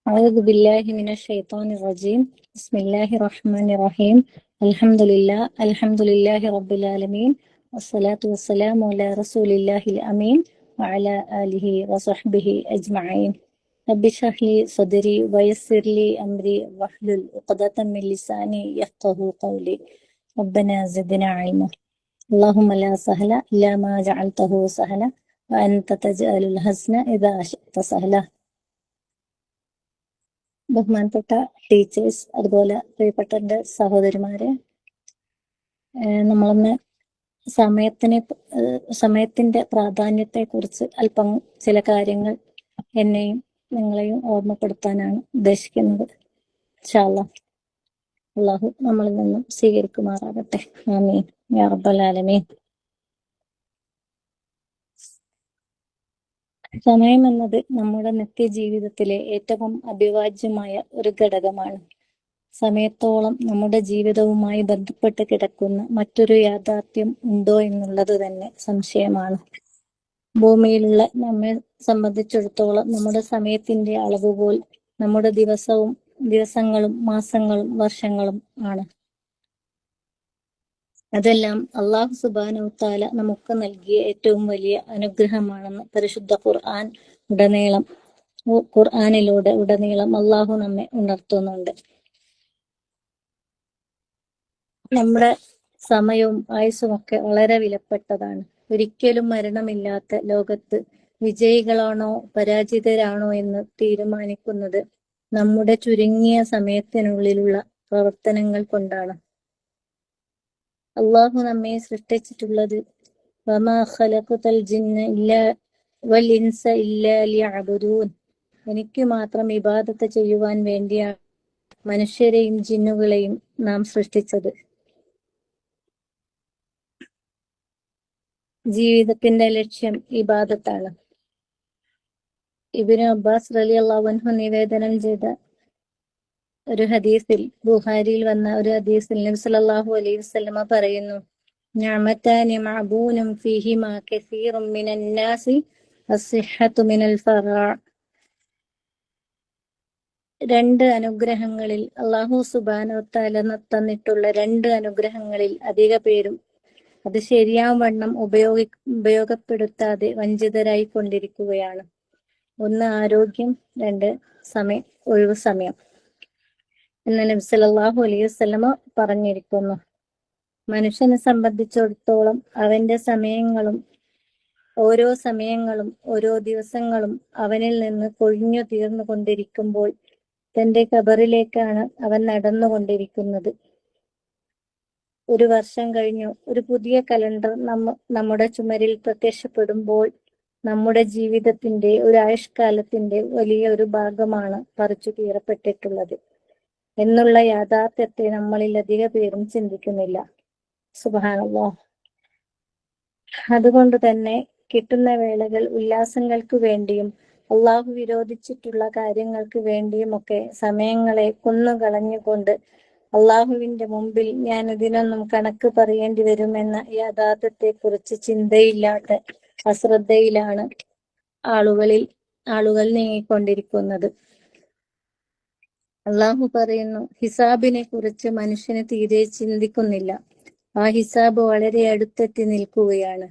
أعوذ بالله من الشيطان الرجيم. بسم الله الرحمن الرحيم. الحمد لله رب العالمين، والصلاة والسلام على رسول الله الأمين وعلى آله وصحبه أجمعين. رب اشرح لي صدري ويسر لي أمري واحلل عقدة من لساني يفقهوا قولي. ربنا زدنا علما. اللهم لا سهل إلا ما جعلته سهلا وأنت تجعل الحزن إذا شئت سهلا. ബഹുമാനപ്പെട്ട ടീച്ചേഴ്സ്, അതുപോലെ പ്രിയപ്പെട്ട എൻ്റെ സഹോദരിമാരെ, നമ്മളൊന്ന് സമയത്തിന്റെ പ്രാധാന്യത്തെക്കുറിച്ച് അല്പം ചില കാര്യങ്ങൾ എന്നെയും നിങ്ങളെയും ഓർമ്മപ്പെടുത്താനാണ് ഉദ്ദേശിക്കുന്നത്. ഇൻഷാ അല്ലാഹ് അള്ളാഹു നമ്മളിൽ നിന്നും സ്വീകരിക്കുമാറാകട്ടെ. ആമീൻ യാ റബ്ബൽ ആലമീൻ. സമയം എന്നത് നമ്മുടെ നിത്യജീവിതത്തിലെ ഏറ്റവും അവിഭാജ്യമായ ഒരു ഘടകമാണ്. സമയത്തോളം നമ്മുടെ ജീവിതവുമായി ബന്ധപ്പെട്ട് കിടക്കുന്ന മറ്റൊരു യാഥാർത്ഥ്യം ഉണ്ടോ എന്നുള്ളത് തന്നെ സംശയമാണ്. ഭൂമിയിലുള്ള നമ്മെ സംബന്ധിച്ചിടത്തോളം നമ്മുടെ സമയത്തിന്റെ അളവുകോൽ നമ്മുടെ ദിവസങ്ങളും മാസങ്ങളും വർഷങ്ങളും ആണ്. അതെല്ലാം അള്ളാഹു സുബ്ഹാനഹു വ തആല നമുക്ക് നൽകിയ ഏറ്റവും വലിയ അനുഗ്രഹമാണെന്ന് പരിശുദ്ധ ഖുർആനിലൂടെ ഉടനീളം അള്ളാഹു നമ്മെ ഉണർത്തുന്നുണ്ട്. നമ്മുടെ സമയവും ആയുസ്സും ഒക്കെ വളരെ വിലപ്പെട്ടതാണ്. ഒരിക്കലും മരണമില്ലാത്ത ലോകത്ത് വിജയികളാണോ പരാജിതരാണോ എന്ന് തീരുമാനിക്കുന്നത് നമ്മുടെ ചുരുങ്ങിയ സമയത്തിനുള്ളിലുള്ള പ്രവർത്തനങ്ങൾ കൊണ്ടാണ്. അള്ളാഹു നമ്മെ സൃഷ്ടിച്ചിട്ടുള്ളത് വമാ ഖലഖതുൽ ജിന്ന വൽ ഇൻസ ഇല്ലാ ലിയഅ്ബുദൂൻ, എനിക്ക് മാത്രം ഇബാദത്ത് ചെയ്യുവാൻ വേണ്ടിയാണ് മനുഷ്യരെയും ജിന്നുകളെയും നാം സൃഷ്ടിച്ചത്. ജീവിതത്തിന്റെ ലക്ഷ്യം ഇബാദത്താണ്. ഇബ്നു അബ്ബാസ് റളിയല്ലാഹു അൻഹു നിവേദനം ചെയ്ത ഒരു ഹദീസിൽ, ബുഖാരിയിൽ വന്ന ഒരു ഹദീസിൽ നബി സല്ലല്ലാഹു അലൈഹി വസല്ലമ പറയുന്നു, നിഅമതാനി മഅബൂനും ഫീഹിമാ കസീറും മിനൻ നാസി അസ്സിഹ്ഹതു മിനൽ ഫറാ. രണ്ട് അനുഗ്രഹങ്ങളിൽ, അല്ലാഹു സുബ്ഹാനഹു വ തആല തന്നിട്ടുള്ള രണ്ട് അനുഗ്രഹങ്ങളിൽ അധിക പേരും അത് ശരിയാവണ്ണം ഉപയോഗപ്പെടുത്താതെ വഞ്ചിതരായി കൊണ്ടിരിക്കുകയാണ്. ഒന്ന് ആരോഗ്യം, രണ്ട് ഒഴിവു സമയം എന്ന് നബി സല്ലല്ലാഹു അലൈഹി വസല്ലമ പറഞ്ഞിരിക്കുന്നു. മനുഷ്യനെ സംബന്ധിച്ചിടത്തോളം അവന്റെ ഓരോ സമയങ്ങളും ഓരോ ദിവസങ്ങളും അവനിൽ നിന്ന് കൊഴിഞ്ഞു തീർന്നു കൊണ്ടിരിക്കുമ്പോൾ തന്റെ ഖബറിലേക്കാണ് അവൻ നടന്നുകൊണ്ടിരിക്കുന്നത്. ഒരു വർഷം കഴിഞ്ഞു ഒരു പുതിയ കലണ്ടർ നമ്മുടെ ചുമരിൽ പ്രത്യക്ഷപ്പെടുമ്പോൾ നമ്മുടെ ജീവിതത്തിന്റെ ഒരു ആയുഷ്കാലത്തിന്റെ വലിയ ഒരു ഭാഗമാണ് പറിച്ചു കീറപ്പെട്ടിട്ടുള്ളത് എന്നുള്ള യാഥാർത്ഥ്യത്തെ നമ്മളിൽ അധിക പേരും ചിന്തിക്കുന്നില്ല. സുബ്ഹാനല്ലാഹ്. അതുകൊണ്ട് തന്നെ കിട്ടുന്ന വേളകൾ ഉല്ലാസങ്ങൾക്ക് വേണ്ടിയും അള്ളാഹു വിരോധിച്ചിട്ടുള്ള കാര്യങ്ങൾക്ക് വേണ്ടിയുമൊക്കെ സമയങ്ങളെ കൊന്നുകളഞ്ഞുകൊണ്ട് അള്ളാഹുവിന്റെ മുമ്പിൽ ഞാൻ ഇതിനൊന്നും കണക്ക് പറയേണ്ടി വരുമെന്ന യാഥാർത്ഥ്യത്തെക്കുറിച്ച് ചിന്തയില്ലാത്ത അശ്രദ്ധയിലാണ് ആളുകൾ നീങ്ങിക്കൊണ്ടിരിക്കുന്നത്. അള്ളാഹു പറയുന്നു, ഹിസാബിനെ കുറിച്ച് മനുഷ്യന് തീരെ ചിന്തിക്കുന്നില്ല. ആ ഹിസാബ് വളരെ അടുത്തെത്തി നിൽക്കുകയാണ്.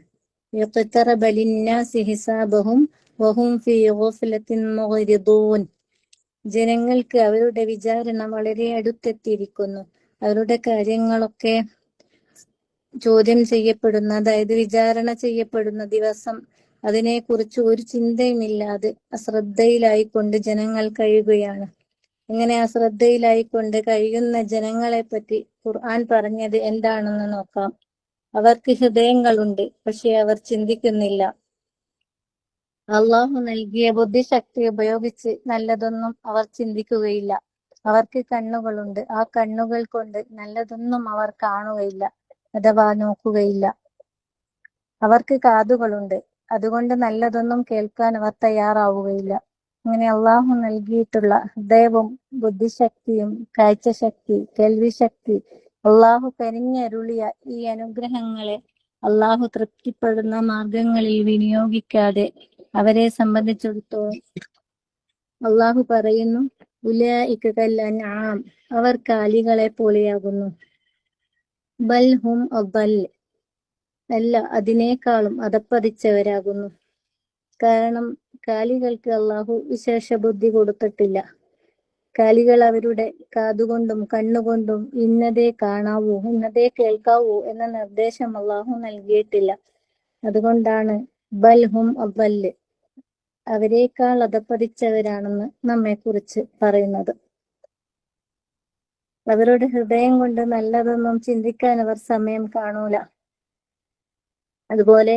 ഇഖ്തറബ ലിന്നാസി ഹിസാബഹും വഹും ഫീ ഗഫ്ലത്തിൻ മുഅ്രിദൂൻ. ജനങ്ങൾക്ക് അവരുടെ വിചാരണ വളരെ അടുത്തെത്തിയിരിക്കുന്നു. അവരുടെ കാര്യങ്ങളൊക്കെ ചോദ്യം ചെയ്യപ്പെടുന്ന, അതായത് വിചാരണ ചെയ്യപ്പെടുന്ന ദിവസം, അതിനെക്കുറിച്ച് ഒരു ചിന്തയുമില്ലാതെ അശ്രദ്ധയിലായിക്കൊണ്ട് ജനങ്ങൾ കഴിയുകയാണ്. ഇങ്ങനെ അശ്രദ്ധയിലായിക്കൊണ്ട് കഴിയുന്ന ജനങ്ങളെ പറ്റി ഖുർആൻ പറഞ്ഞത് എന്താണെന്ന് നോക്കാം. അവർക്ക് ഹൃദയങ്ങളുണ്ട്, പക്ഷെ അവർ ചിന്തിക്കുന്നില്ല. അള്ളാഹു നൽകിയ ബുദ്ധിശക്തി ഉപയോഗിച്ച് നല്ലതൊന്നും അവർ ചിന്തിക്കുകയില്ല. അവർക്ക് കണ്ണുകളുണ്ട്, ആ കണ്ണുകൾ കൊണ്ട് നല്ലതൊന്നും അവർ കാണുകയില്ല അഥവാ നോക്കുകയില്ല. അവർക്ക് കാതുകളുണ്ട്, അതുകൊണ്ട് നല്ലതൊന്നും കേൾക്കാൻ അവർ തയ്യാറാവുകയില്ല. അങ്ങനെ അള്ളാഹു നൽകിയിട്ടുള്ള ഹൃദയവും ബുദ്ധിശക്തിയും കാഴ്ചശക്തി, കേൾവിശക്തി, അള്ളാഹു കനിഞ്ഞരുളിയ ഈ അനുഗ്രഹങ്ങളെ അള്ളാഹു തൃപ്തിപ്പെടുന്ന മാർഗങ്ങളിൽ വിനിയോഗിക്കാതെ അവരെ സംബന്ധിച്ചിടത്തോളം അള്ളാഹു പറയുന്നു, ഉലൈക കൽ അൻആം, അവർ കാലികളെ പോലെയാകുന്നു. ബൽ ഹും അദൽ, അല്ല അതിനേക്കാളും അധപ്പതിച്ചവരാകുന്നു. കാരണം കാലികൾക്ക് അള്ളാഹു വിശേഷ ബുദ്ധി കൊടുത്തിട്ടില്ല. കാലികൾ അവരുടെ കാതുകൊണ്ടും കണ്ണുകൊണ്ടും ഇന്നതേ കാണാവൂ, ഇന്നതേ കേൾക്കാവൂ എന്ന നിർദ്ദേശം അള്ളാഹു നൽകിയിട്ടില്ല. അതുകൊണ്ടാണ് ബൽഹും അദല്ല്, അവരെക്കാൾ അധപ്പതിച്ചവരാണെന്ന് നമ്മെ കുറിച്ച് പറയുന്നത്. അവരുടെ ഹൃദയം കൊണ്ട് നല്ലതൊന്നും ചിന്തിക്കാൻ അവർ സമയം കാണൂല. അതുപോലെ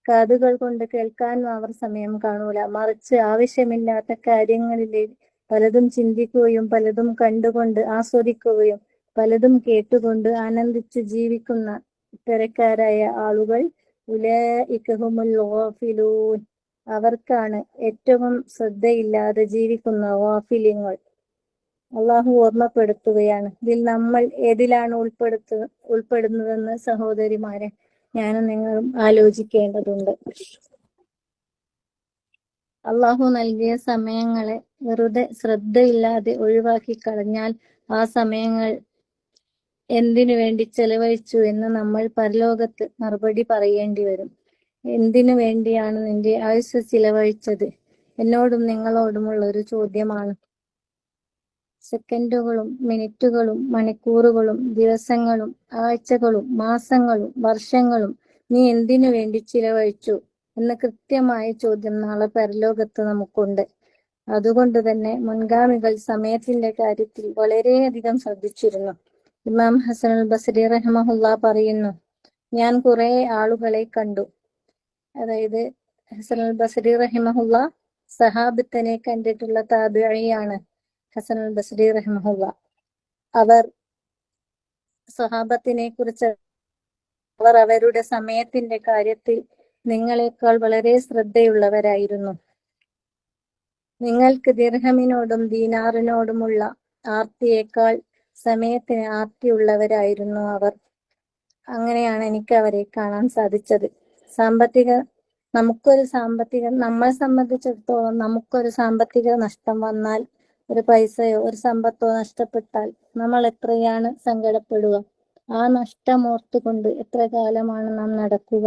കാതുകൾ കൊണ്ട് കേൾക്കാനും അവർ സമയം കാണൂല. മറിച്ച് ആവശ്യമില്ലാത്ത കാര്യങ്ങളിലെ പലതും ചിന്തിക്കുകയും പലതും കണ്ടുകൊണ്ട് ആസ്വദിക്കുകയും പലതും കേട്ടുകൊണ്ട് ആനന്ദിച്ച് ജീവിക്കുന്ന ഇത്തരക്കാരായ ആളുകൾ ഉലൈക ഹുമുൽ ഗാഫിലൂൻ, അവർക്കാണ് ഏറ്റവും ശ്രദ്ധയില്ലാതെ ജീവിക്കുന്ന ഗാഫിലിങ്ങൾ. അള്ളാഹു ഓർമ്മപ്പെടുത്തുകയാണ്. ഇതിൽ നമ്മൾ ഏതിലാണ് ഉൾപ്പെടുന്നതെന്ന് സഹോദരിമാരെ ഞാനും നിങ്ങളും ആലോചിക്കേണ്ടതുണ്ട്. അള്ളാഹു നൽകിയ സമയങ്ങളെ വെറുതെ ശ്രദ്ധയില്ലാതെ ഒഴിവാക്കി കളഞ്ഞാൽ ആ സമയങ്ങൾ എന്തിനു വേണ്ടി ചെലവഴിച്ചു എന്ന് നമ്മൾ പരലോകത്ത് മറുപടി പറയേണ്ടി വരും. എന്തിനു വേണ്ടിയാണ് നിന്റെ ആയുസ് ചിലവഴിച്ചത്? എന്നോടും നിങ്ങളോടുമുള്ള ഒരു ചോദ്യമാണ്. സെക്കൻഡുകളും മിനിറ്റുകളും മണിക്കൂറുകളും ദിവസങ്ങളും ആഴ്ചകളും മാസങ്ങളും വർഷങ്ങളും നീ എന്തിനു വേണ്ടി ചിലവഴിച്ചു എന്ന കൃത്യമായ ചോദ്യം നാളെ പരലോകത്ത് നമുക്കുണ്ട്. അതുകൊണ്ട് തന്നെ മുൻഗാമികൾ സമയത്തിന്റെ കാര്യത്തിൽ വളരെയധികം ശ്രദ്ധിച്ചിരുന്നു. ഇമാം ഹസനുൽ ബസ്രി റഹ്മഹുല്ലാ പറയുന്നു, ഞാൻ കുറെ ആളുകളെ കണ്ടു. അതായത് ഹസനുൽ ബസ്രി റഹിമഹുല്ലാ സഹാബത്തിനെ കണ്ടിട്ടുള്ള താബിഈയാണ് ഹസനുൽ ബസ്രി റഹിമഹുല്ലാ. അവർ സഹാബത്തിനെ കുറിച്ച് അവർ അവരുടെ സമയത്തിന്റെ കാര്യത്തിൽ നിങ്ങളെക്കാൾ വളരെ ശ്രദ്ധയുള്ളവരായിരുന്നു. നിങ്ങൾക്ക് ദിർഹമിനോടും ദീനാറിനോടുമുള്ള ആർത്തിയേക്കാൾ സമയത്തിന് ആർത്തിയുള്ളവരായിരുന്നു അവർ. അങ്ങനെയാണ് എനിക്ക് അവരെ കാണാൻ സാധിച്ചത്. നമ്മളെ സംബന്ധിച്ചിടത്തോളം നമുക്കൊരു സാമ്പത്തിക നഷ്ടം വന്നാൽ, ഒരു പൈസയോ ഒരു സമ്പത്തോ നഷ്ടപ്പെട്ടാൽ നമ്മൾ എത്രയാണ് സങ്കടപ്പെടുക. ആ നഷ്ടം ഓർത്തുകൊണ്ട് എത്ര കാലമാണ് നാം നടക്കുക.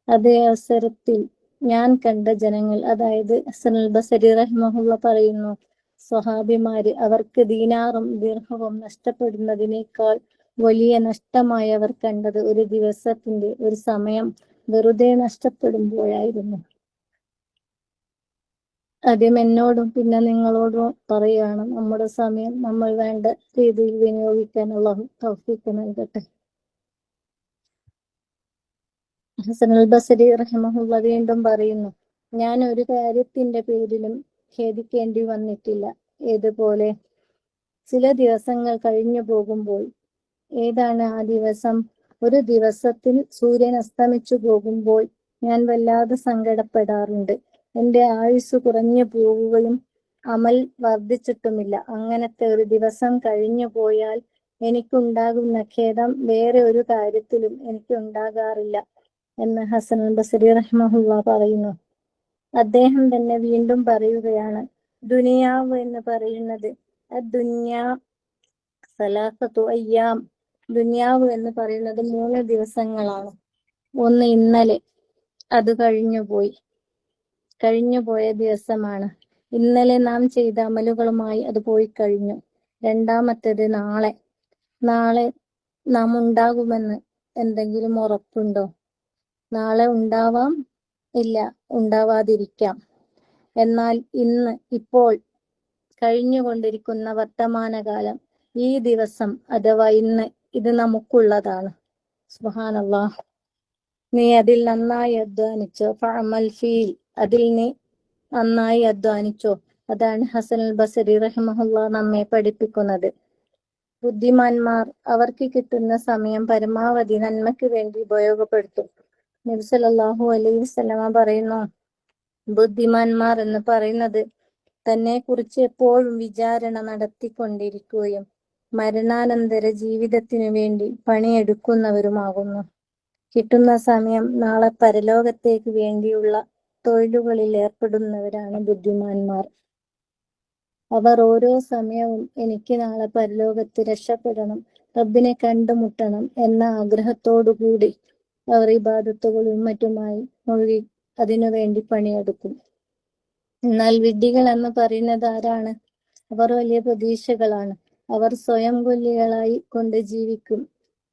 അതേ അവസരത്തിൽ ഞാൻ കണ്ട ജനങ്ങൾ, അതായത് ഹസനുൽ ബസ്രി റഹിമഹുള്ള പറയുന്നു, സ്വഹാബിമാര് അവർക്ക് ദീനാറും ദിർഹവും നഷ്ടപ്പെടുന്നതിനേക്കാൾ വലിയ നഷ്ടമായി അവർ കണ്ടത് ഒരു ദിവസത്തിന്റെ ഒരു സമയം വെറുതെ നഷ്ടപ്പെടുമ്പോഴായിരുന്നു. ആദ്യം എന്നോടും പിന്നെ നിങ്ങളോടും പറയുകയാണ്, നമ്മുടെ സമയം നമ്മൾ വേണ്ട രീതിയിൽ വിനിയോഗിക്കാൻ അല്ലാഹു തൗഫീഖ് നൽകട്ടെ. ഹസനുൽ ബസ്രി റഹിമഹുള്ള വീണ്ടും പറയുന്നു, ഞാൻ ഒരു കാര്യത്തിന്റെ പേരിലും ഖേദിക്കേണ്ടി വന്നിട്ടില്ല. ഏതുപോലെ? ചില ദിവസങ്ങൾ കഴിഞ്ഞു പോകുമ്പോൾ. ഏതാണ് ആ ദിവസം? ഒരു ദിവസത്തിൽ സൂര്യൻ അസ്തമിച്ചു പോകുമ്പോൾ ഞാൻ വല്ലാതെ സങ്കടപ്പെടാറുണ്ട്. എന്റെ ആയുസ് കുറഞ്ഞു പോവുകയും അമൽ വർദ്ധിച്ചിട്ടുമില്ല. അങ്ങനത്തെ ഒരു ദിവസം കഴിഞ്ഞു പോയാൽ എനിക്കുണ്ടാകുന്ന ഖേദം വേറെ ഒരു കാര്യത്തിലും എനിക്കുണ്ടാകാറില്ല എന്ന് ഹസനുൽ ബസ്രി റഹ്മഹുല്ലാ പറയുന്നു. അദ്ദേഹം തന്നെ വീണ്ടും പറയുകയാണ്, ദുനിയാവ് എന്ന് പറയുന്നത് അദ്ദുന്യാ സലാസത്തു അയ്യാം, ദുനിയാവ് എന്ന് പറയുന്നത് 3 ദിവസങ്ങളാണ്. ഒന്ന് ഇന്നലെ, അത് കഴിഞ്ഞുപോയ ദിവസമാണ്. ഇന്നലെ നാം ചെയ്ത അമലുകളുമായി അത് പോയി കഴിഞ്ഞു. രണ്ടാമത്തേത് നാളെ നാം ഉണ്ടാകുമെന്ന് എന്തെങ്കിലും ഉറപ്പുണ്ടോ? നാളെ ഉണ്ടാവാം, ഇല്ല ഉണ്ടാവാതിരിക്കാം. എന്നാൽ ഇപ്പോൾ കഴിഞ്ഞുകൊണ്ടിരിക്കുന്ന വർത്തമാനകാലം, ഈ ദിവസം അഥവാ ഇന്ന്, ഇത് നമുക്കുള്ളതാണ്. സുബ്ഹാനല്ലാഹ്. നീ അതിൽ നന്നായി അധ്വാനിച്ചോ, ഫഅമൽ ഫീൽ, അതിൽ നീ നന്നായി അധ്വാനിച്ചോ. അതാണ് ഹസനുൽ ബസ്രി റഹിമഹുല്ലാ നമ്മെ പഠിപ്പിക്കുന്നത്. ബുദ്ധിമാന്മാർ അവർക്ക് കിട്ടുന്ന സമയം പരമാവധി നന്മയ്ക്ക് വേണ്ടി ഉപയോഗപ്പെടുത്തും. നബി സല്ലല്ലാഹു അലൈഹി വസല്ലമ പറയുന്നു, ബുദ്ധിമാന്മാർ എന്ന് പറയുന്നത് തന്നെ കുറിച്ച് എപ്പോഴും വിചാരണ നടത്തിക്കൊണ്ടിരിക്കുകയും മരണാനന്തര ജീവിതത്തിനു വേണ്ടി പണിയെടുക്കുന്നവരുമാകുന്നു. കിട്ടുന്ന സമയം നാളെ പരലോകത്തേക്ക് വേണ്ടിയുള്ള തൊഴിലുകളിൽ ഏർപ്പെടുന്നവരാണ് ബുദ്ധിമാന്മാർ. അവർ ഓരോ സമയവും എനിക്ക് നാളെ പരലോകത്ത് രക്ഷപ്പെടണം, റബ്ബിനെ കണ്ടുമുട്ടണം എന്ന ആഗ്രഹത്തോടുകൂടി അവർ ഇബാദത്തുകളും മറ്റുമായി മുഴുകി അതിനുവേണ്ടി പണിയെടുക്കും. എന്നാൽ വിഡ്ഢികൾ എന്ന് പറയുന്നത് ആരാണ്? അവർ വലിയ പ്രതീക്ഷകളാണ്. അവർ സ്വയം കൊല്ലികളായി കൊണ്ട് ജീവിക്കും.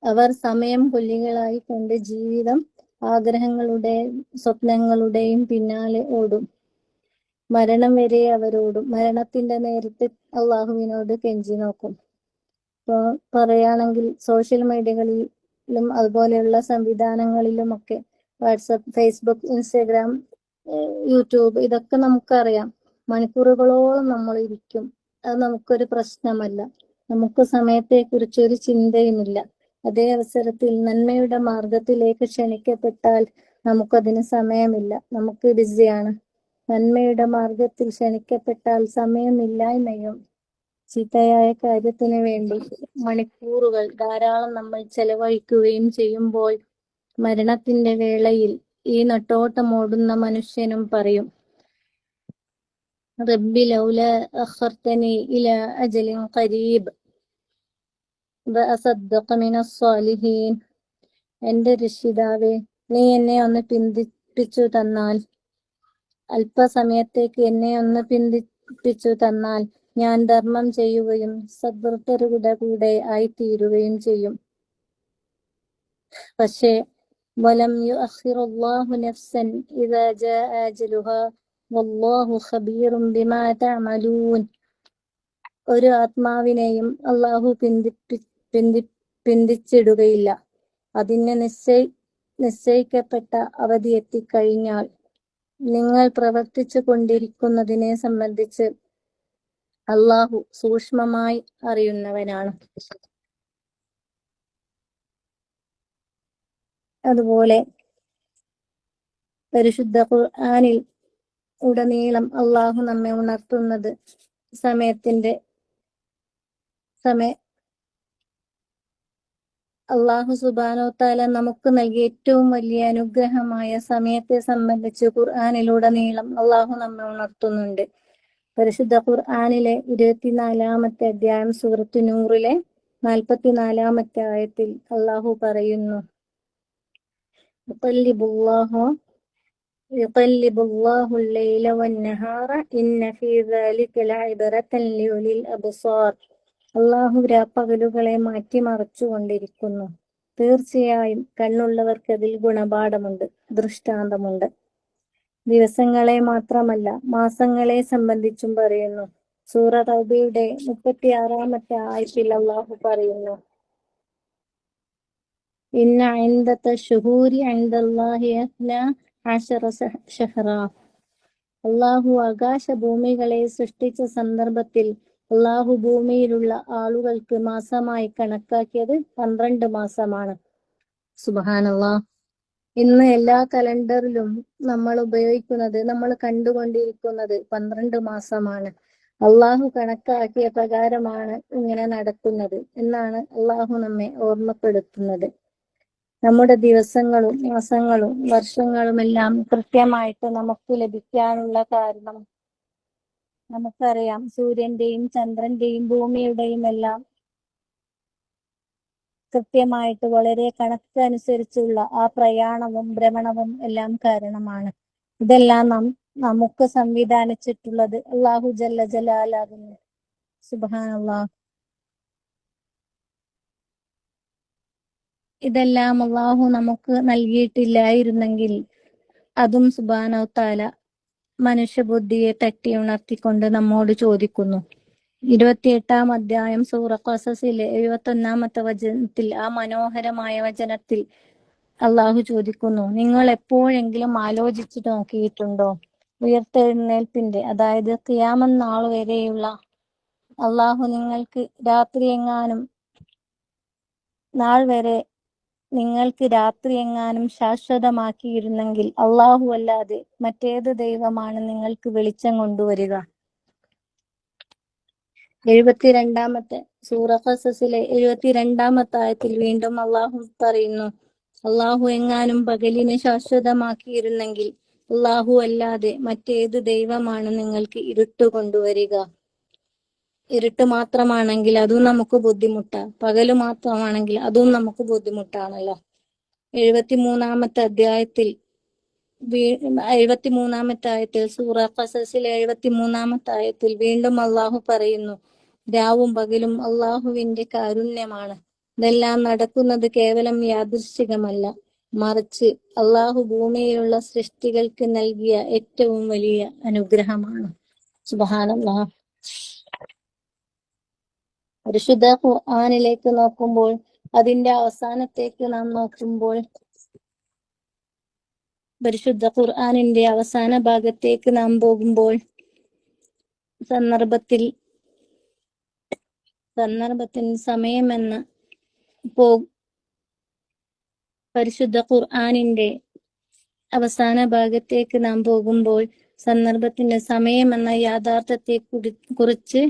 അവർ സമയം കൊല്ലികളായി കൊണ്ട് ജീവിതം ആഗ്രഹങ്ങളുടെയും സ്വപ്നങ്ങളുടെയും പിന്നാലെ ഓടും. മരണം വരെ അവരോടും. മരണത്തിന്റെ നേരത്ത് അള്ളാഹുവിനോട് കെഞ്ചി നോക്കും. ഇപ്പോൾ പറയുകയാണെങ്കിൽ സോഷ്യൽ മീഡിയകളിലും അതുപോലെയുള്ള സംവിധാനങ്ങളിലുമൊക്കെ വാട്സപ്പ്, ഫേസ്ബുക്ക്, ഇൻസ്റ്റഗ്രാം, യൂട്യൂബ് ഇതൊക്കെ നമുക്കറിയാം. മണിക്കൂറുകളോളം നമ്മൾ ഇരിക്കും. അത് നമുക്കൊരു പ്രശ്നമല്ല. നമുക്ക് സമയത്തെക്കുറിച്ചൊരു ചിന്തയുമില്ല. അതേ അവസരത്തിൽ നന്മയുടെ മാർഗത്തിലേക്ക് ക്ഷണിക്കപ്പെട്ടാൽ നമുക്കതിന് സമയമില്ല. നമുക്ക് ബിസിയാണ്. നന്മയുടെ മാർഗത്തിൽ ക്ഷണിക്കപ്പെട്ടാൽ സമയമില്ലായ്മയും ചീത്തയായ കാര്യത്തിന് വേണ്ടി മണിക്കൂറുകൾ ധാരാളം നമ്മൾ ചെലവഴിക്കുകയും ചെയ്യുമ്പോൾ മരണത്തിന്റെ വേളയിൽ ഈ നെട്ടോട്ടമോടുന്ന മനുഷ്യനും പറയും, റബ്ബി ലൗല അഖർതനി ഇലാ അജലിൻ ഖരീബ് വഅസദ്ദഖ മിനസ് സ്വാലിഹീൻ. എന്റെ രക്ഷിതാവേ, നീ എന്നെ ഒന്ന് പിന്തിപ്പിച്ചു തന്നാൽ, അല്പസമയത്തേക്ക് എന്നെ ഒന്ന് പിന്തിപ്പിച്ചു തന്നാൽ ഞാൻ ധർമ്മം ചെയ്യുകയും സദ്വൃത്തരുടെ കൂടെ ആയിത്തീരുകയും ചെയ്യും. പക്ഷേ വലം യുഅഖിറുല്ലാഹു നഫ്സൻ ഇദാ ജാഅ അജലുഹാ വല്ലാഹു ഖബീറും ബിമാ തഅമലൂൻ. ഒരു ആത്മാവിനെയും അള്ളാഹു പിന്തിച്ചിടുകയില്ല. അതിന് നിശ്ചയിക്കപ്പെട്ട അവധി എത്തിക്കഴിഞ്ഞാൽ നിങ്ങൾ പ്രവർത്തിച്ചു കൊണ്ടിരിക്കുന്നതിനെ സംബന്ധിച്ച് അള്ളാഹു സൂക്ഷ്മമായി അറിയുന്നവനാണ്. അതുപോലെ പരിശുദ്ധ ഖുർആനിൽ ഉടനീളം അള്ളാഹു നമ്മെ ഉണർത്തുന്നത് അള്ളാഹു സുബ്ഹാനഹു വതആല നമുക്ക് നൽകിയ ഏറ്റവും വലിയ അനുഗ്രഹമായ സമയത്തെ സംബന്ധിച്ച് ഖുർആനിലുടനീളം അള്ളാഹു നമ്മെ ഉണർത്തുന്നുണ്ട്. പരിശുദ്ധ ഖുർആനിലെ 24-ാമത്തെ അധ്യായം സൂറത്ത് നൂറിലെ 44-ാമത്തെ ആയത്തിൽ അള്ളാഹു പറയുന്നു, യുഖല്ലിബുല്ലാഹു അൽ-ലൈല വൻ-നഹാറ ഇന്ന ഫീ ദാലിക ലഇബ്റതൻ ലിഉലിൽ അബ്സാർ. അള്ളാഹു രാപ്പകലുകളെ മാറ്റിമറിച്ചുകൊണ്ടിരിക്കുന്നു. തീർച്ചയായും കണ്ണുള്ളവർക്ക് അതിൽ ഗുണപാഠമുണ്ട്, ദൃഷ്ടാന്തമുണ്ട്. ദിവസങ്ങളെ മാത്രമല്ല മാസങ്ങളെ സംബന്ധിച്ചും പറയുന്നു. സൂറ തൗബയുടെ 36-ാമത്തെ ആയത്തിൽ അള്ളാഹു പറയുന്നു, ഇന്ന ഇദ്ദത ശുഹൂരി ഇൻദല്ലാഹി 12 ശഹ്റാ. അള്ളാഹു ആകാശഭൂമികളെ സൃഷ്ടിച്ച സന്ദർഭത്തിൽ അള്ളാഹു ഭൂമിയിലുള്ള ആളുകൾക്ക് മാസമായി കണക്കാക്കിയത് 12 മാസമാണ്. സുബ്ഹാനല്ലാഹ്. ഇന്ന് എല്ലാ കലണ്ടറിലും നമ്മൾ ഉപയോഗിക്കുന്നത്, നമ്മൾ കണ്ടുകൊണ്ടിരിക്കുന്നത് 12 മാസമാണ്. അള്ളാഹു കണക്കാക്കിയ പ്രകാരമാണ് ഇങ്ങനെ നടക്കുന്നത് എന്നാണ് അള്ളാഹു നമ്മെ ഓർമ്മപ്പെടുത്തുന്നത്. നമ്മുടെ ദിവസങ്ങളും മാസങ്ങളും വർഷങ്ങളുമെല്ലാം കൃത്യമായിട്ട് നമുക്ക് ലഭിക്കാനുള്ള കാരണം നമുക്കറിയാം. സൂര്യന്റെയും ചന്ദ്രന്റെയും ഭൂമിയുടെയും എല്ലാം കൃത്യമായിട്ട് വളരെ കണക്കനുസരിച്ചുള്ള ആ പ്രയാണവും ഭ്രമണവും എല്ലാം കാരണമാണ്. ഇതെല്ലാം നമുക്ക് സംവിധാനിച്ചിട്ടുള്ളത് അല്ലാഹു ജല്ല ജലാലാകുന്നു. സുബ്ഹാനല്ലാഹ്. ഇതെല്ലാം അല്ലാഹു നമുക്ക് നൽകിയിട്ടില്ലായിരുന്നെങ്കിൽ അതും സുബ്ഹാനഹു തആല മനുഷ്യബുദ്ധിയെ തട്ടി ഉണർത്തിക്കൊണ്ട് നമ്മോട് ചോദിക്കുന്നു. 28-ാം അധ്യായം സൂറ ഖസസിലെ 71-ാമത്തെ വചനത്തിൽ, ആ മനോഹരമായ വചനത്തിൽ അള്ളാഹു ചോദിക്കുന്നു, നിങ്ങൾ എപ്പോഴെങ്കിലും ആലോചിച്ചു നോക്കിയിട്ടുണ്ടോ? ഉയർത്തെഴുന്നേൽപ്പിന്റെ, അതായത് ഖിയാമത്ത് നാൾ വരെയുള്ള അള്ളാഹു നിങ്ങൾക്ക് രാത്രി എങ്ങാനും ശാശ്വതമാക്കിയിരുന്നെങ്കിൽ അള്ളാഹു അല്ലാതെ മറ്റേത് ദൈവമാണ് നിങ്ങൾക്ക് വെളിച്ചം കൊണ്ടുവരിക? 72-ാമത്തെ സൂറ ഖസസിലെ 72-ാമത്തെ ആയത്തിൽ വീണ്ടും അള്ളാഹു പറയുന്നു, അള്ളാഹു എങ്ങാനും പകലിനെ ശാശ്വതമാക്കിയിരുന്നെങ്കിൽ അല്ലാഹു അല്ലാതെ മറ്റേത് ദൈവമാണ് നിങ്ങൾക്ക് ഇരുട്ട് കൊണ്ടുവരിക? ഇരുട്ട് മാത്രമാണെങ്കിൽ അതും നമുക്ക് ബുദ്ധിമുട്ടാ, പകല് മാത്രമാണെങ്കിൽ അതും നമുക്ക് ബുദ്ധിമുട്ടാണല്ലോ. 73-ാമത്തെ അധ്യായത്തിൽ 73-ാമത്തെ ആയത്തിൽ, സൂറ ഖസസിലെ 73-ാമത്തെ ആയത്തിൽ വീണ്ടും അള്ളാഹു പറയുന്നു, രാവും പകലും അള്ളാഹുവിന്റെ കാരുണ്യമാണ്. ഇതെല്ലാം നടക്കുന്നത് കേവലം യാദൃശ്ചികമല്ല, മറിച്ച് അള്ളാഹു ഭൂമിയിലുള്ള സൃഷ്ടികൾക്ക് നൽകിയ ഏറ്റവും വലിയ അനുഗ്രഹമാണ്. സുബ്ഹാനല്ലാഹ്. പരിശുദ്ധ ഖുർആനിലേക്ക് നോക്കുമ്പോൾ, അതിന്റെ അവസാനത്തേക്ക് നാം നോക്കുമ്പോൾ, പരിശുദ്ധ ഖുർആനിന്റെ അവസാന ഭാഗത്തേക്ക് നാം പോകുമ്പോൾ സന്ദർഭത്തിൽ സമയമെന്ന പരിശുദ്ധ ഖുർആനിന്റെ അവസാന ഭാഗത്തേക്ക് നാം പോകുമ്പോൾ സന്ദർഭത്തിന്റെ സമയമെന്ന യാഥാർത്ഥ്യത്തെ കുറിച്ച്,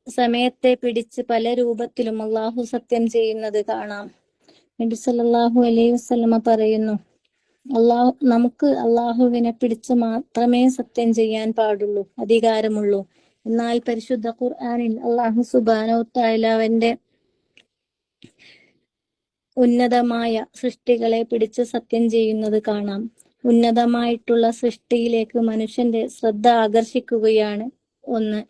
സമയത്തെ പിടിച്ച് പല രൂപത്തിലും അള്ളാഹു സത്യം ചെയ്യുന്നത് കാണാം. നബി സല്ലല്ലാഹു അലൈഹി വസല്ലമ പറയുന്നു, നമുക്ക് അള്ളാഹുവിനെ പിടിച്ച് മാത്രമേ സത്യം ചെയ്യാൻ പാടുള്ളൂ, അധികാരമുള്ളൂ. എന്നാൽ പരിശുദ്ധ ഖുർആനിൽ അള്ളാഹു സുബ്ഹാനഹു വ തആല അവന്റെ ഉന്നതമായ സൃഷ്ടികളെ പിടിച്ച് സത്യം ചെയ്യുന്നത് കാണാം. ഉന്നതമായിട്ടുള്ള സൃഷ്ടിയിലേക്ക് മനുഷ്യന്റെ ശ്രദ്ധ ആകർഷിക്കുകയാണ് ഒന്ന്.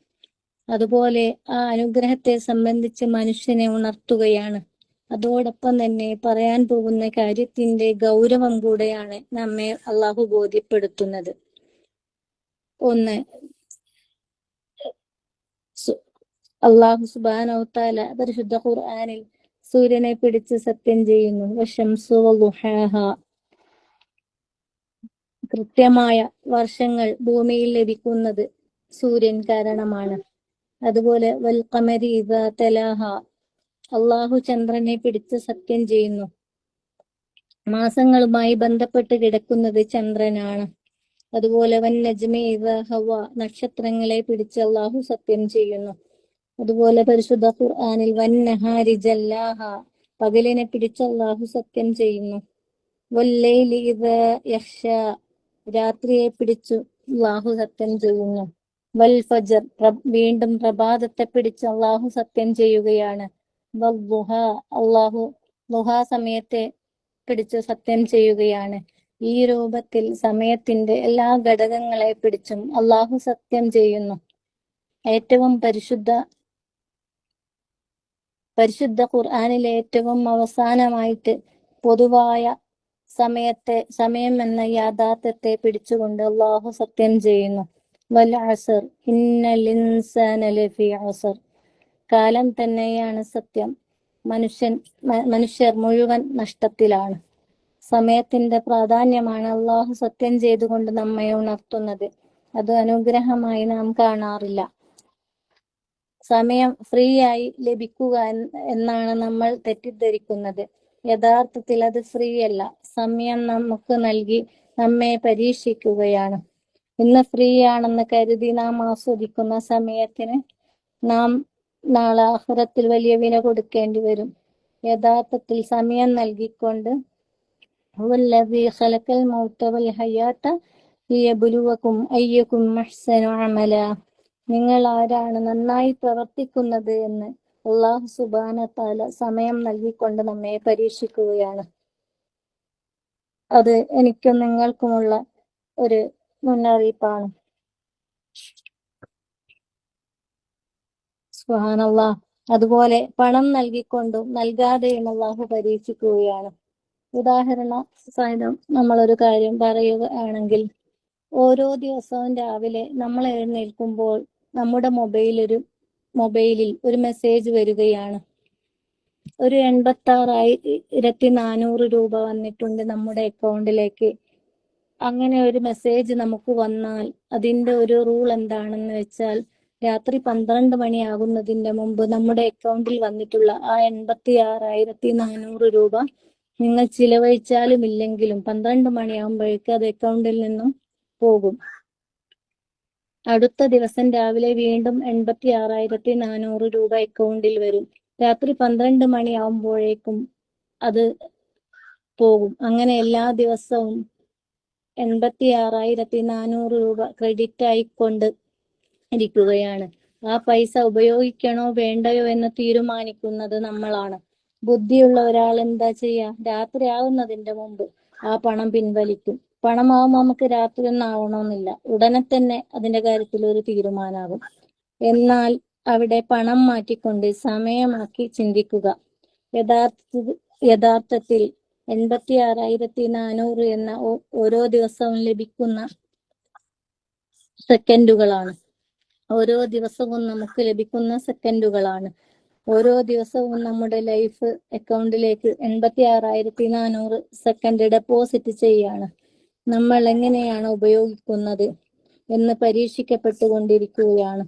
അതുപോലെ ആ അനുഗ്രഹത്തെ സംബന്ധിച്ച് മനുഷ്യനെ ഉണർത്തുകയാണ്. അതോടൊപ്പം തന്നെ പറയാൻ പോകുന്ന കാര്യത്തിന്റെ ഗൗരവം കൂടെയാണ് നമ്മെ അള്ളാഹു ബോധ്യപ്പെടുത്തുന്നത്. ഒന്ന്, അള്ളാഹു സുബ്ഹാനഹു വ തആല പരിശുദ്ധ ഖുർആനിൽ സൂര്യനെ പിടിച്ച് സത്യം ചെയ്യുന്നു. വശംസു വളുഹാഹാ, കൃത്യമായ വർഷങ്ങൾ ഭൂമിയിൽ ലഭിക്കുന്നത് സൂര്യൻ കാരണമാണ്. അതുപോലെ വൽ ഖമരി ഇദാ തലാഹാ, അള്ളാഹു ചന്ദ്രനെ പിടിച്ച് സത്യം ചെയ്യുന്നു. മാസങ്ങളുമായി ബന്ധപ്പെട്ട് കിടക്കുന്നത് ചന്ദ്രനാണ്. അതുപോലെ വൻ നജ്മി ഇദാ ഹവ, നക്ഷത്രങ്ങളെ പിടിച്ച് അള്ളാഹു സത്യം ചെയ്യുന്നു. അതുപോലെ പരിശുദ്ധ ഖുർആനിൽ വൻ നഹാരി ജല്ലാഹ, പകലിനെ പിടിച്ച് അള്ളാഹു സത്യം ചെയ്യുന്നു. വല്ലൈലി ഇദാ യഖ്ശ, രാത്രിയെ പിടിച്ചു അള്ളാഹു സത്യം ചെയ്യുന്നു. വൽ ഫജ്ർ, വീണ്ടും പ്രഭാതത്തെ പിടിച്ച് അള്ളാഹു സത്യം ചെയ്യുകയാണ്. വദ്ദുഹ, അള്ളാഹു ദുഹാ സമയത്തെ പിടിച്ച് സത്യം ചെയ്യുകയാണ്. ഈ രൂപത്തിൽ സമയത്തിന്റെ എല്ലാ ഘടകങ്ങളെ പിടിച്ചും അള്ളാഹു സത്യം ചെയ്യുന്നു. ഏറ്റവും പരിശുദ്ധ ഖുർആനിലെ ഏറ്റവും അവസാനമായിട്ട് പൊതുവായ സമയം എന്ന യാഥാർത്ഥ്യത്തെ പിടിച്ചുകൊണ്ട് അള്ളാഹു സത്യം ചെയ്യുന്നു. വൽ അസ്ർ ഇന്നൽ ഇൻസാന ലഫീ അസ്ർ, കാലം തന്നെയാണ് സത്യം, മനുഷ്യർ മുഴുവൻ നഷ്ടത്തിലാണ്. സമയത്തിന്റെ പ്രാധാന്യമാണ് അള്ളാഹു സത്യം ചെയ്തുകൊണ്ട് നമ്മെ ഉണർത്തുന്നത്. അത് അനുഗ്രഹമായി നാം കാണാറില്ല. സമയം ഫ്രീ ആയി ലഭിക്കുക എന്നാണ് നമ്മൾ തെറ്റിദ്ധരിക്കുന്നത്. യഥാർത്ഥത്തിൽ അത് ഫ്രീ അല്ല. സമയം നമുക്ക് നൽകി നമ്മെ പരീക്ഷിക്കുകയാണ്. ഇന്ന് ഫ്രീ ആണെന്ന് കരുതി നാം ആസ്വദിക്കുന്ന സമയത്തിന് നാം നാളെ ആഖിറത്തിൽ വലിയ വില കൊടുക്കേണ്ടി വരും. യഥാർത്ഥത്തിൽ സമയം നൽകിക്കൊണ്ട് ഹുവല്ലദീ ഖലഖൽ മൗത വൽ ഹയാത ലിയബ്ലുവകും അയ്യകും അഹ്സനു അമലാ, നിങ്ങൾ ആരാണ് നന്നായി പ്രവർത്തിക്കുന്നത് എന്ന് അല്ലാഹു സുബ്ഹാനഹു വ തആല സമയം നൽകിക്കൊണ്ട് നമ്മെ പരീക്ഷിക്കുകയാണ്. അത് എനിക്കും നിങ്ങൾക്കുമുള്ള ഒരു മുന്നറിയിപ്പാണ്. സുബ്ഹാനല്ലാഹ്. അതുപോലെ പണം നൽകിക്കൊണ്ടും നൽകാതെയും അല്ലാഹു പരീക്ഷിക്കുകയാണ്. ഉദാഹരണ സഹിതം നമ്മളൊരു കാര്യം പറയുകയാണെങ്കിൽ, ഓരോ ദിവസവും രാവിലെ നമ്മൾ എഴുന്നേൽക്കുമ്പോൾ നമ്മുടെ മൊബൈലിൽ ഒരു മെസ്സേജ് വരികയാണ്. ഒരു 86,400 രൂപ വന്നിട്ടുണ്ട് നമ്മുടെ അക്കൗണ്ടിലേക്ക്. അങ്ങനെ ഒരു മെസ്സേജ് നമുക്ക് വന്നാൽ അതിന്റെ ഒരു റൂൾ എന്താണെന്ന് വെച്ചാൽ, രാത്രി 12 മണിയാകുന്നതിന്റെ മുമ്പ് നമ്മുടെ അക്കൗണ്ടിൽ വന്നിട്ടുള്ള ആ 86,400 രൂപ നിങ്ങൾ ചിലവഴിച്ചാലും ഇല്ലെങ്കിലും 12 മണിയാകുമ്പോഴേക്ക് അത് അക്കൗണ്ടിൽ നിന്നും പോകും. അടുത്ത ദിവസം രാവിലെ വീണ്ടും 86,400 രൂപ അക്കൗണ്ടിൽ വരും. രാത്രി 12 മണിയാകുമ്പോഴേക്കും അത് പോകും. അങ്ങനെ എല്ലാ ദിവസവും 86,400 രൂപ ക്രെഡിറ്റ് ആയിക്കൊണ്ട് ഇരിക്കുകയാണ്. ആ പൈസ ഉപയോഗിക്കണോ വേണ്ടയോ എന്ന് തീരുമാനിക്കുന്നത് നമ്മളാണ്. ബുദ്ധിയുള്ള ഒരാൾ എന്താ ചെയ്യാ? രാത്രി ആവുന്നതിന്റെ മുമ്പ് ആ പണം പിൻവലിക്കും. പണമാവുമ്പോൾ നമുക്ക് രാത്രി ഒന്നും ആവണമെന്നില്ല, ഉടനെ തന്നെ അതിന്റെ കാര്യത്തിൽ ഒരു തീരുമാനമാകും. എന്നാൽ അവിടെ പണം മാറ്റിക്കൊണ്ട് സമയമാക്കി ചിന്തിക്കുക. യഥാർത്ഥത്തിൽ 86,400 എന്ന ഓരോ ദിവസവും ലഭിക്കുന്ന സെക്കൻഡുകളാണ്. ഓരോ ദിവസവും നമുക്ക് ലഭിക്കുന്ന സെക്കൻഡുകളാണ്. ഓരോ ദിവസവും നമ്മുടെ ലൈഫ് അക്കൗണ്ടിലേക്ക് 86,400 സെക്കൻഡ് ഡെപ്പോസിറ്റ് ചെയ്യാണ്. നമ്മൾ എങ്ങനെയാണ് ഉപയോഗിക്കുന്നത് എന്ന് പരീക്ഷിക്കപ്പെട്ടുകൊണ്ടിരിക്കുകയാണ്.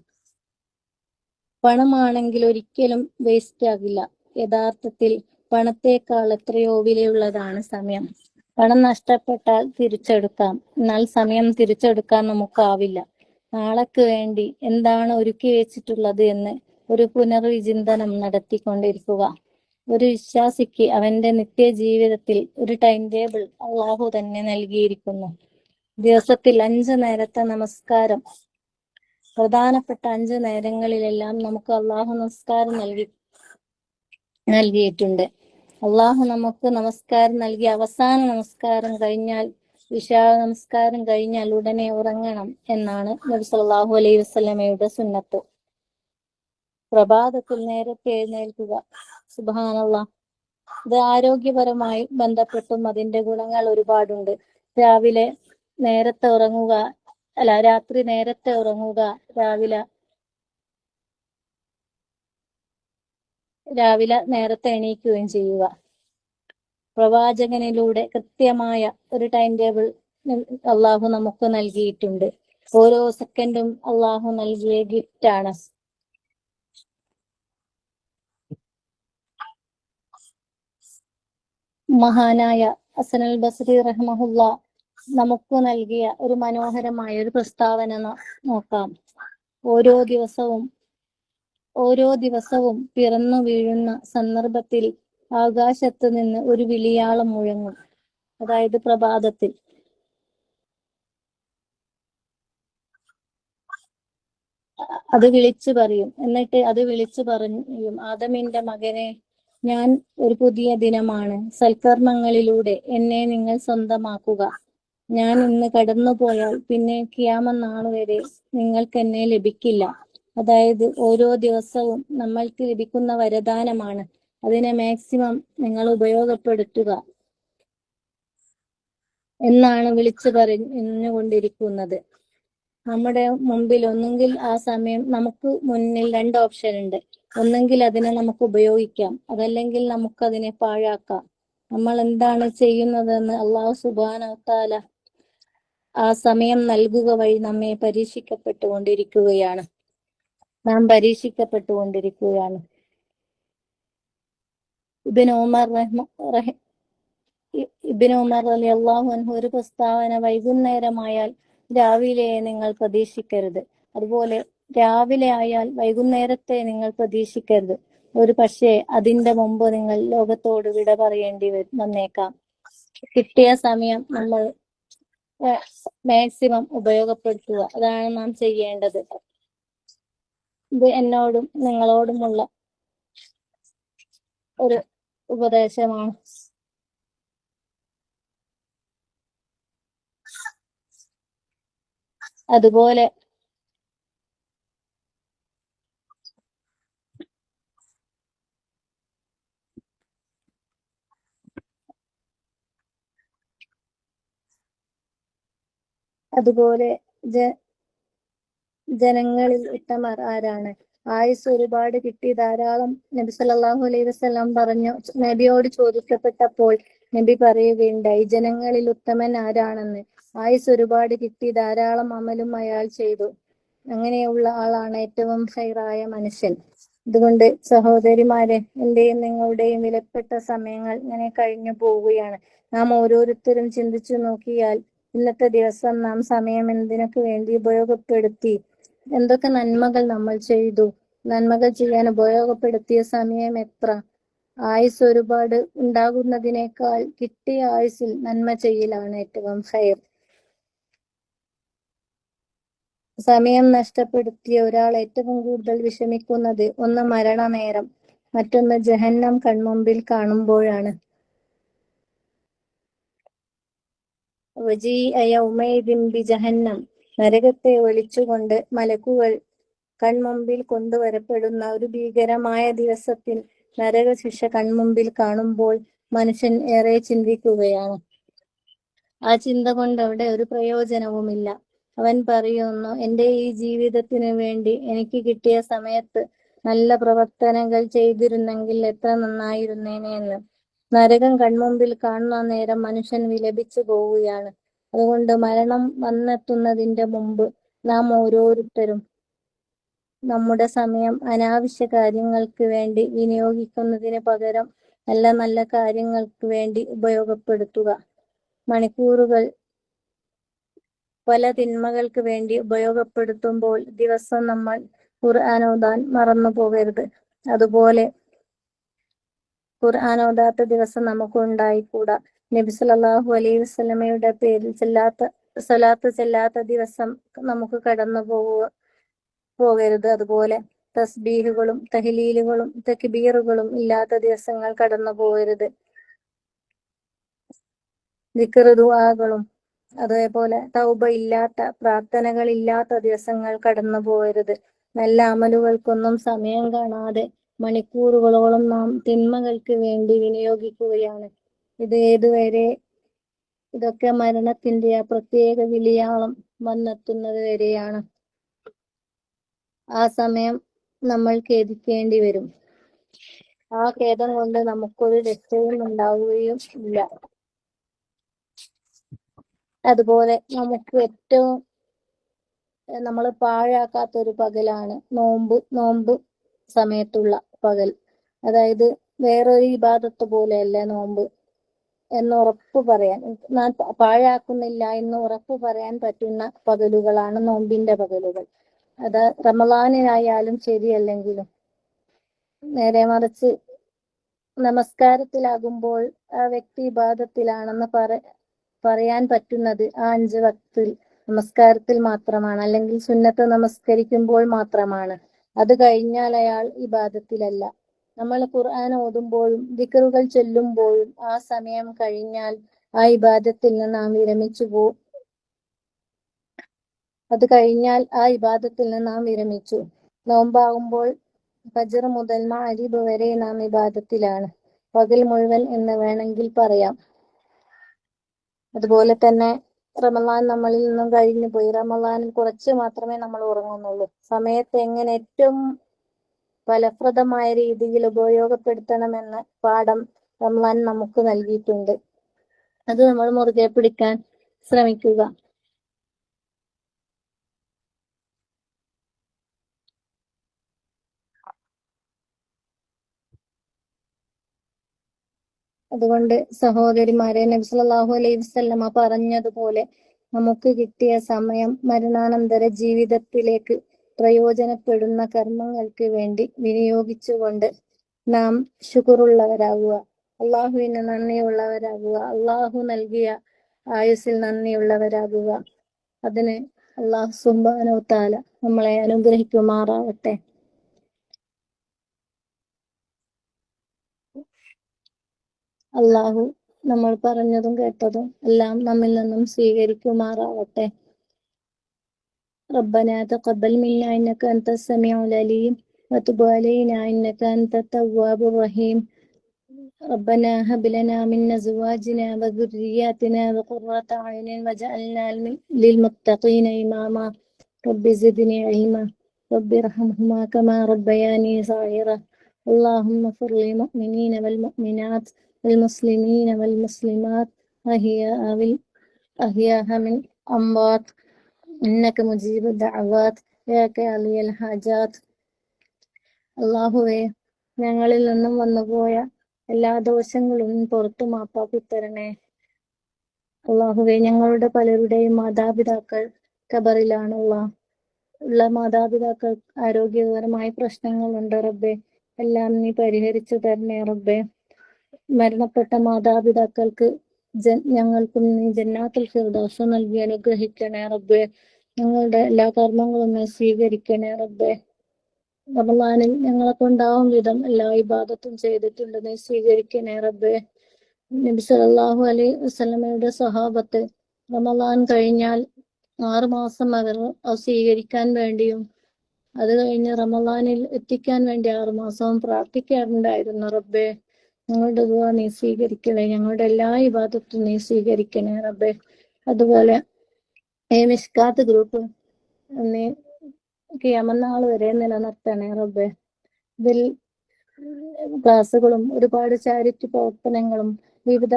പണമാണെങ്കിൽ ഒരിക്കലും വേസ്റ്റ് ആകില്ല. യഥാർത്ഥത്തിൽ പണത്തേക്കാൾ എത്രയോ വിലയുള്ളതാണ് സമയം. പണം നഷ്ടപ്പെട്ടാൽ തിരിച്ചെടുക്കാം, എന്നാൽ സമയം തിരിച്ചെടുക്കാൻ നമുക്കാവില്ല. നാളേക്ക് വേണ്ടി എന്താണ് ഒരുക്കി വെച്ചിട്ടുള്ളത് എന്ന് ഒരു പുനർവിചിന്തനം നടത്തിക്കൊണ്ടിരിക്കുക. ഒരു വിശ്വാസിക്ക് അവന്റെ നിത്യജീവിതത്തിൽ ഒരു ടൈം ടേബിൾ അള്ളാഹു തന്നെ നൽകിയിരിക്കുന്നു. ദിവസത്തിൽ 5 നേരത്തെ നമസ്കാരം, പ്രധാനപ്പെട്ട 5 നേരങ്ങളിലെല്ലാം നമുക്ക് അള്ളാഹു നമസ്കാരം നൽകിയിട്ടുണ്ട്. അള്ളാഹു നമുക്ക് നമസ്കാരം നൽകി അവസാന നമസ്കാരം കഴിഞ്ഞാൽ, ഇശാ നമസ്കാരം കഴിഞ്ഞാൽ ഉടനെ ഉറങ്ങണം എന്നാണ് നബി സല്ലല്ലാഹു അലൈഹി വസല്ലമയുടെ സുന്നത്ത്. പ്രഭാതത്തിൽ നേരത്തെ എഴുന്നേൽക്കുക. സുബ്ഹാനല്ലാഹ്, ഇത് ആരോഗ്യപരമായി ബന്ധപ്പെട്ടും അതിന്റെ ഗുണങ്ങൾ ഒരുപാടുണ്ട്. രാവിലെ നേരത്തെ ഉറങ്ങുക, രാത്രി നേരത്തെ ഉറങ്ങുക, രാവിലെ നേരത്തെ എണീക്കുകയും ചെയ്യുക. പ്രവാചകനിലൂടെ കൃത്യമായ ഒരു ടൈം ടേബിൾ അള്ളാഹു നമുക്ക് നൽകിയിട്ടുണ്ട്. ഓരോ സെക്കൻഡും അള്ളാഹു നൽകിയ ഗിഫ്റ്റാണ്. മഹാനായ ഹസനുൽ ബസ്രി റഹ്മഹുല്ലാ നമുക്ക് നൽകിയ ഒരു മനോഹരമായ ഒരു പ്രസ്താവന നോക്കാം. ഓരോ ദിവസവും പിറന്നു വീഴുന്ന സന്ദർഭത്തിൽ ആകാശത്ത് നിന്ന് ഒരു വിളിയാളം മുഴങ്ങും. അതായത് പ്രഭാതത്തിൽ. അത് വിളിച്ചു പറയും. എന്നിട്ട് അത് വിളിച്ചു പറയും, ആദമിന്റെ മകനെ, ഞാൻ ഒരു പുതിയ ദിനമാണ്. സൽക്കർമ്മങ്ങളിലൂടെ എന്നെ നിങ്ങൾ സ്വന്തമാക്കുക. ഞാൻ ഇന്ന് കടന്നുപോയാൽ പിന്നെ ഖിയാമത്ത് നാൾ വരെ നിങ്ങൾക്ക് എന്നെ ലഭിക്കില്ല. അതായത് ഓരോ ദിവസവും നമ്മൾക്ക് ലഭിക്കുന്ന വരദാനമാണ്. അതിനെ മാക്സിമം നിങ്ങൾ ഉപയോഗപ്പെടുത്തുക എന്നാണ് വിളിച്ചു പറഞ്ഞുകൊണ്ടിരിക്കുന്നത്. നമ്മുടെ മുമ്പിൽ ഒന്നുകിൽ ആ സമയം, നമുക്ക് മുന്നിൽ 2 ഓപ്ഷൻ ഉണ്ട്. ഒന്നെങ്കിൽ അതിനെ നമുക്ക് ഉപയോഗിക്കാം, അതല്ലെങ്കിൽ നമുക്കതിനെ പാഴാക്കാം. നമ്മൾ എന്താണ് ചെയ്യുന്നതെന്ന് അല്ലാഹു സുബ്ഹാനഹു വ തആല ആ സമയം നൽകുക വഴി നമ്മെ പരീക്ഷിക്കപ്പെട്ടുകൊണ്ടിരിക്കുകയാണ്. നാം പരീക്ഷിക്കപ്പെട്ടുകൊണ്ടിരിക്കുകയാണ്. ഇബ്നു ഉമർ റളിയല്ലാഹു അൻഹു ഒരു പ്രസ്താവന, വൈകുന്നേരമായാൽ രാവിലെ നിങ്ങൾ പ്രതീക്ഷിക്കരുത്, അതുപോലെ രാവിലെ ആയാൽ വൈകുന്നേരത്തെ നിങ്ങൾ പ്രതീക്ഷിക്കരുത്. ഒരു പക്ഷേ അതിന്റെ മുമ്പ് നിങ്ങൾ ലോകത്തോട് വിട പറയേണ്ടി വന്നേക്കാം. കിട്ടിയ സമയം നമ്മൾ മാക്സിമം ഉപയോഗപ്പെടുത്തുക. അതാണ് നാം ചെയ്യേണ്ടത്. ഇത് എന്നോടും നിങ്ങളോടുമുള്ള ഒരു ഉപദേശമാണ്. അതുപോലെ ജനങ്ങളിൽ ഉത്തമർ ആരാണ്? ആയുസ് ഒരുപാട് കിട്ടി ധാരാളം. നബി സല്ലല്ലാഹു അലൈഹി വസല്ലം പറഞ്ഞു, നബിയോട് ചോദിക്കപ്പെട്ടപ്പോൾ നബി പറയുകയുണ്ടായി, ജനങ്ങളിൽ ഉത്തമൻ ആരാണെന്ന്. ആയുസ് ഒരുപാട് കിട്ടി ധാരാളം അമലും അയാൾ ചെയ്തു, അങ്ങനെയുള്ള ആളാണ് ഏറ്റവും ഖൈറായ മനുഷ്യൻ. അതുകൊണ്ട് സഹോദരിമാരെ, എന്റെയും നിങ്ങളുടെയും വിലപ്പെട്ട സമയങ്ങൾ ഇങ്ങനെ കഴിഞ്ഞു പോവുകയാണ്. നാം ഓരോരുത്തരും ചിന്തിച്ചു നോക്കിയാൽ ഇന്നത്തെ ദിവസം നാം സമയം എന്തിനൊക്കെ വേണ്ടി ഉപയോഗപ്പെടുത്തി, എന്തൊക്കെ നന്മകൾ നമ്മൾ ചെയ്തു, നന്മകൾ ചെയ്യാൻ ഉപയോഗപ്പെടുത്തിയ സമയം എത്ര? ആയുസ് ഒരുപാട് ഉണ്ടാകുന്നതിനേക്കാൾ കിട്ടിയ ആയുസിൽ നന്മ ചെയ്യലാണ് ഏറ്റവും ഖൈർ. സമയം നഷ്ടപ്പെടുത്തിയ ഒരാൾ ഏറ്റവും കൂടുതൽ വിഷമിക്കുന്നത് ഒന്ന് മരണനേരം, മറ്റൊന്ന് ജഹന്നം കൺമുമ്പിൽ കാണുമ്പോഴാണ്. വജീഅ യൗമൈദിൻ ബിജഹന്നം, നരകത്തെ ഒളിച്ചുകൊണ്ട് മലക്കുകൾ കൺമുമ്പിൽ കൊണ്ടുവരപ്പെടുന്ന ഒരു ഭീകരമായ ദിവസത്തിൽ നരകശിക്ഷ കൺമുമ്പിൽ കാണുമ്പോൾ മനുഷ്യൻ ഏറെ ചിന്തിക്കുകയാണ്. ആ ചിന്ത കൊണ്ട് അവിടെ ഒരു പ്രയോജനവുമില്ല. അവൻ പറയുന്നു, എൻ്റെ ഈ ജീവിതത്തിനു വേണ്ടി എനിക്ക് കിട്ടിയ സമയത്ത് നല്ല പ്രവർത്തനങ്ങൾ ചെയ്തിരുന്നെങ്കിൽ എത്ര നന്നായിരുന്നേനെ എന്ന്. നരകം കൺമുമ്പിൽ കാണുന്ന നേരം മനുഷ്യൻ വിലപിച്ചു പോവുകയാണ്. അതുകൊണ്ട് മരണം വന്നെത്തുന്നതിന്റെ മുമ്പ് നാം ഓരോരുത്തരും നമ്മുടെ സമയം അനാവശ്യ കാര്യങ്ങൾക്ക് വേണ്ടി വിനിയോഗിക്കുന്നതിന് പകരം നല്ല നല്ല കാര്യങ്ങൾക്ക് വേണ്ടി ഉപയോഗപ്പെടുത്തുക. മണിക്കൂറുകൾ പല തിന്മകൾക്ക് വേണ്ടി ഉപയോഗപ്പെടുത്തുമ്പോൾ ദിവസം നമ്മൾ ഖുർആൻ ഓതാൻ മറന്നു പോകരുത്. അതുപോലെ ഖുർആൻ ഓതാത്ത ദിവസം നമുക്ക് ഉണ്ടായിക്കൂടാ. നബി സല്ലല്ലാഹു അലൈഹി വസല്ലമയുടെ പേരിൽ സ്വലാത്ത് ചെല്ലാത്ത ദിവസം നമുക്ക് കടന്നു പോകരുത്. അതുപോലെ തസ്ബീഹുകളും തഹ്ലീലുകളും തക്ബീറുകളും ഇല്ലാത്ത ദിവസങ്ങൾ കടന്നു പോകരുത്. ദിക്ർ ദുആകളും അതേപോലെ തൗബ ഇല്ലാത്ത പ്രാർത്ഥനകൾ ഇല്ലാത്ത ദിവസങ്ങൾ കടന്നു പോകരുത്. നല്ല അമലുകൾക്കൊന്നും സമയം കാണാതെ മണിക്കൂറുകളോളം നാം തിന്മകൾക്ക് വേണ്ടി വിനിയോഗിക്കുകയാണ്. ഇതൊക്കെ മരണത്തിന്റെ ആ പ്രത്യേക വിളിയാളം വന്നെത്തുന്നത് വരെയാണ്. ആ സമയം നമ്മൾ ഖേദിക്കേണ്ടി വരും. ആ ഖേദം കൊണ്ട് നമുക്കൊരു രക്ഷയും ഉണ്ടാവുകയും ഇല്ല. അതുപോലെ നമുക്ക് ഏറ്റവും നമ്മൾ പാഴാക്കാത്ത ഒരു പകലാണ് നോമ്പ് സമയത്തുള്ള പകൽ. അതായത് വേറൊരു ഇബാദത്ത് പോലെയല്ല നോമ്പ് എന്ന് ഉറപ്പ് പറയാൻ, ഞാൻ പാഴാക്കുന്നില്ല എന്ന് ഉറപ്പ് പറയാൻ പറ്റുന്ന പകലുകളാണ് നോമ്പിന്റെ പകലുകൾ. അത് റമളാനിലായാലും ശരിയല്ലെങ്കിലും. നേരെ മറിച്ച് നമസ്കാരത്തിലാകുമ്പോൾ ആ വ്യക്തി ഇബാദത്തിലാണെന്ന് പറയാൻ പറ്റുന്നത് ആ 5 വക്തിൽ നമസ്കാരത്തിൽ മാത്രമാണ്, അല്ലെങ്കിൽ സുന്നത്ത് നമസ്കരിക്കുമ്പോൾ മാത്രമാണ്. അത് കഴിഞ്ഞാൽ അയാൾ ഇബാദത്തിലല്ല. നമ്മൾ ഖുർആൻ ഓതുമ്പോഴും ദിക്റുകൾ ചൊല്ലുമ്പോഴും ആ സമയം കഴിഞ്ഞാൽ ആ ഇബാദത്തിൽ നിന്ന് നാം വിരമിച്ചു പോകും. നോമ്പാകുമ്പോൾ ഫജ്ർ മുതൽ മഗ്‌രിബ് വരെ നാം ഇബാദത്തിലാണ്, പകൽ മുഴുവൻ എന്ന് വേണമെങ്കിൽ പറയാം. അതുപോലെ തന്നെ റമളാൻ നമ്മളിൽ നിന്നും കഴിഞ്ഞു പോയി. റമളാനിൽ കുറച്ച് മാത്രമേ നമ്മൾ ഉറങ്ങുന്നുള്ളൂ. സമയത്തെ എങ്ങനെ ഏറ്റവും ഫലപ്രദമായ രീതിയിൽ ഉപയോഗപ്പെടുത്തണമെന്ന പാഠം റമളാൻ നമുക്ക് നൽകിയിട്ടുണ്ട്. അത് നമ്മൾ മുറുകെ പിടിക്കാൻ ശ്രമിക്കുക. അതുകൊണ്ട് സഹോദരിമാരെ, നബി സല്ലല്ലാഹു അലൈഹി വസല്ലമ പറഞ്ഞതുപോലെ നമുക്ക് കിട്ടിയ സമയം മരണാനന്തര ജീവിതത്തിലേക്ക് പ്രയോജനപ്പെടുന്ന കർമ്മങ്ങൾക്ക് വേണ്ടി വിനിയോഗിച്ചുകൊണ്ട് നാം ശുക്റുള്ളവരാകുക, അള്ളാഹുവിന് നന്ദിയുള്ളവരാകുക, അള്ളാഹു നൽകിയ ആയുസ്സിൽ നന്ദിയുള്ളവരാകുക. അതിന് അള്ളാഹു സുബ്ഹാനഹു വ തആല നമ്മളെ അനുഗ്രഹിക്കുമാറാവട്ടെ. അള്ളാഹു നമ്മൾ പറഞ്ഞതും കേട്ടതും എല്ലാം നമ്മിൽ നിന്നും സ്വീകരിക്കുമാറാവട്ടെ. ربنا تقبل منا إنك أنت السميع العليم وتب علينا إنك أنت التواب الرحيم. ربنا هب لنا من أزواجنا وذرياتنا قرة أعين واجعلنا للمتقين إماما. رب زدني علما رب ارحمهما كما ربياني صغيرا. اللهم اغفر للمؤمنين والمؤمنات والمسلمين والمسلمات أحياء من أموات إنك مجيب الدعوات يا قاضي الحاجات. അള്ളാഹുവേ, ഞങ്ങളിൽ നിന്നും വന്നുപോയ എല്ലാ ദോഷങ്ങളും പുറത്തു മാപ്പാക്കി തരണേ. അള്ളാഹുവേ, ഞങ്ങളുടെ പലരുടെയും മാതാപിതാക്കൾ ഖബറിലാണുള്ള മാതാപിതാക്കൾ ആരോഗ്യകരമായ പ്രശ്നങ്ങളുണ്ട് റബ്ബേ. എല്ലാം നീ പരിഹരിച്ചു തരണേ റബ്ബേ. മരണപ്പെട്ട മാതാപിതാക്കൾക്ക് ഞങ്ങൾക്കും നീ ജന്നാത്തുൽ ഫിർദൗസ് നൽകി അനുഗ്രഹിക്കണേ റബ്ബേ. ഞങ്ങളുടെ എല്ലാ കർമ്മങ്ങളും നീ സ്വീകരിക്കണേ റബ്ബേ. റമളാനിൽ ഞങ്ങളെ കൊണ്ടാവും വിധം എല്ലാ ഇബാദത്തും ചെയ്തിട്ടുണ്ട്, നീ സ്വീകരിക്കണേ റബ്ബേ. നബി സല്ലല്ലാഹു അലൈഹി വസല്ലമയുടെ സ്വഹാബത്ത് റമളാൻ കഴിഞ്ഞാൽ 6 മാസം അവർ സ്വീകരിക്കാൻ വേണ്ടിയും അത് കഴിഞ്ഞ് റമളാനിൽ എത്തിക്കാൻ വേണ്ടി 6 മാസവും പ്രാർത്ഥിക്കാറുണ്ടായിരുന്നു. റബ്ബേ, ഞങ്ങളുടെ ദുആ നീ സ്വീകരിക്കണേ, ഞങ്ങളുടെ എല്ലാ ഇബാദത്തും നീ സ്വീകരിക്കണേ റബ്ബേ. അതുപോലെ ഈ മിഷ്കാത്ത് ഗ്രൂപ്പ് നീ ഖിയാമത്ത് വരെ നിലനിർത്തണേ റബ്ബേ. ഇതിൽ ക്ലാസ്സുകളും ഒരുപാട് ചാരിറ്റി പ്രവർത്തനങ്ങളും വിവിധ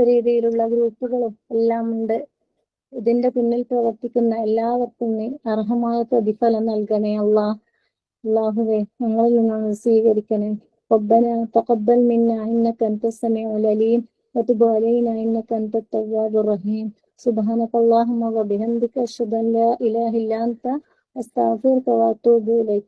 രീതിയിലുള്ള ഗ്രൂപ്പുകളും എല്ലാം ഉണ്ട്. ഇതിന്റെ പിന്നിൽ പ്രവർത്തിക്കുന്ന എല്ലാവർക്കും നീ അർഹമായ പ്രതിഫലം നൽകണേ അല്ലാഹുവേ, ഞങ്ങളിൽ നിന്നും സ്വീകരിക്കണേ. ربنا تقبل منا إنك أنت السميع العليم وتب علينا إنك أنت التواب الرحيم. سبحانك اللهم وبحمدك أشهد أن لا إله إلا أنت أستغفرك وأتوب إليك.